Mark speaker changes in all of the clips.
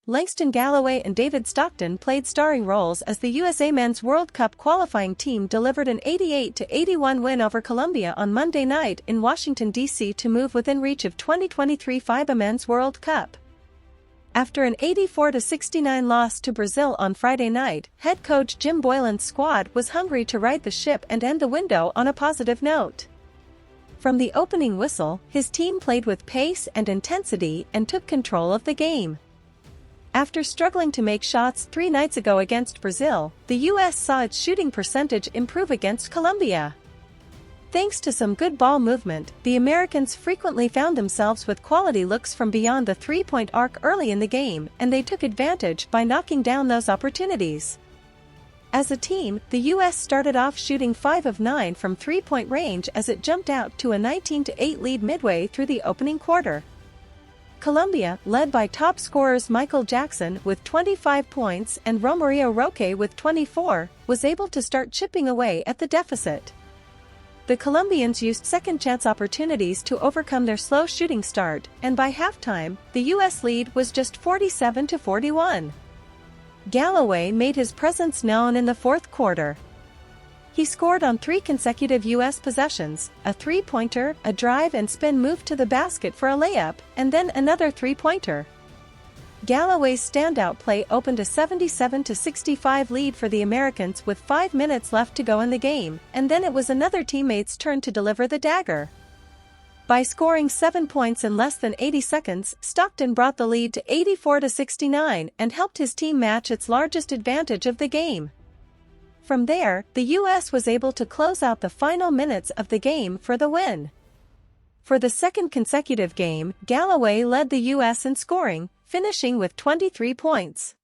Speaker 1: Langston, Galloway and David Stockton played starring roles as the USA Men's World Cup qualifying team delivered an 88-81 win over Colombia on Monday night in Washington, D.C. to move within reach of 2023 FIBA Men's World Cup. After an 84-69 loss to Brazil on Friday night, head coach Jim Boylen's squad was hungry to right the ship and end the window on a positive note. From the opening whistle, his team played with pace and intensity and took control of the game. After struggling to make shots 3 nights ago against Brazil, the U.S. saw its shooting percentage improve against Colombia. Thanks to some good ball movement, the Americans frequently found themselves with quality looks from beyond the three-point arc early in the game, and they took advantage by knocking down those opportunities. As a team, the U.S. started off shooting 5 of 9 from three-point range as it jumped out to a 19-8 lead midway through the opening quarter. Colombia, led by top scorers Michael Jackson with 25 points and Romario Roque with 24, was able to start chipping away at the deficit. The Colombians used second-chance opportunities to overcome their slow shooting start, and by halftime, the U.S. lead was just 47-41. Galloway made his presence known in the fourth quarter. He scored on 3 consecutive U.S. possessions, a three-pointer, a drive and spin move to the basket for a layup, and then another three-pointer. Galloway's standout play opened a 77-65 lead for the Americans with 5 minutes left to go in the game, and then it was another teammate's turn to deliver the dagger. By scoring 7 points in less than 80 seconds, Stockton brought the lead to 84-69 and helped his team match its largest advantage of the game. From there, the U.S. was able to close out the final minutes of the game for the win. For the second consecutive game, Galloway led the U.S. in scoring, finishing with 23 points.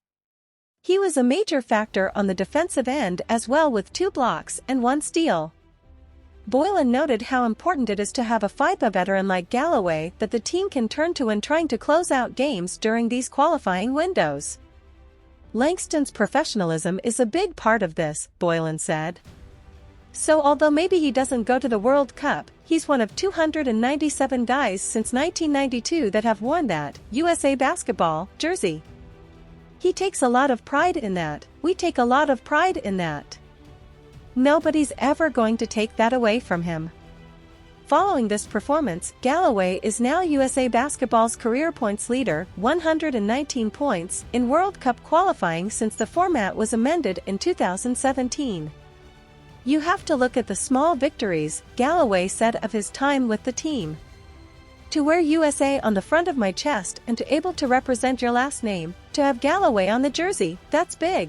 Speaker 1: He was a major factor on the defensive end as well with 2 blocks and 1 steal. Boylen noted how important it is to have a FIBA veteran like Galloway that the team can turn to when trying to close out games during these qualifying windows. Langston's professionalism is a big part of this, Boylen said. So although maybe he doesn't go to the World Cup, he's one of 297 guys since 1992 that have worn that USA basketball jersey. He takes a lot of pride in that. We take a lot of pride in that. Nobody's ever going to take that away from him. Following this performance, Galloway is now USA Basketball's career points leader, 119 points, in World Cup qualifying since the format was amended in 2017. You have to look at the small victories, Galloway said of his time with the team. To wear USA on the front of my chest and to able to represent your last name, to have Galloway on the jersey, that's big.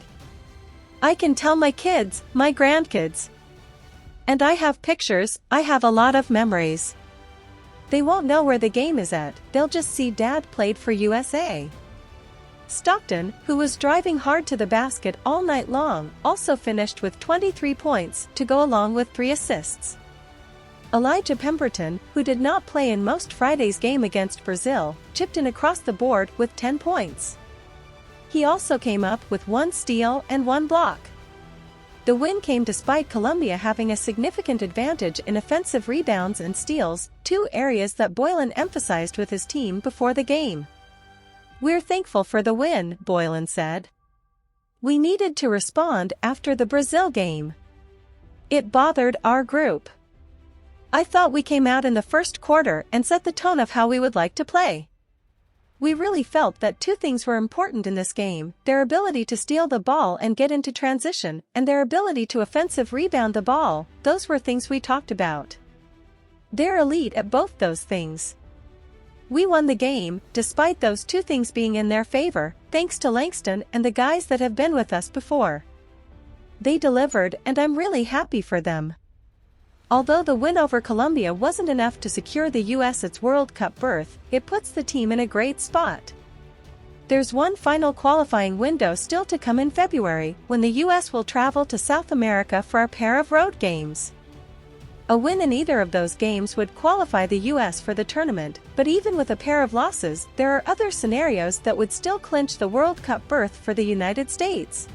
Speaker 1: I can tell my kids, my grandkids. And I have pictures, I have a lot of memories. They won't know where the game is at, they'll just see Dad played for USA. Stockton, who was driving hard to the basket all night long, also finished with 23 points to go along with 3 assists. Elijah Pemberton, who did not play in most Friday's game against Brazil, chipped in across the board with 10 points. He also came up with 1 steal and 1 block. The win came despite Colombia having a significant advantage in offensive rebounds and steals, 2 areas that Boylen emphasized with his team before the game. We're thankful for the win, Boylen said. We needed to respond after the Brazil game. It bothered our group. I thought we came out in the first quarter and set the tone of how we would like to play. We really felt that 2 things were important in this game, their ability to steal the ball and get into transition, and their ability to offensive rebound the ball. Those were things we talked about. They're elite at both those things. We won the game, despite those 2 things being in their favor, thanks to Langston and the guys that have been with us before. They delivered and I'm really happy for them. Although the win over Colombia wasn't enough to secure the U.S. its World Cup berth, it puts the team in a great spot. There's one final qualifying window still to come in February, when the U.S. will travel to South America for a pair of road games. A win in either of those games would qualify the U.S. for the tournament, but even with a pair of losses, there are other scenarios that would still clinch the World Cup berth for the United States.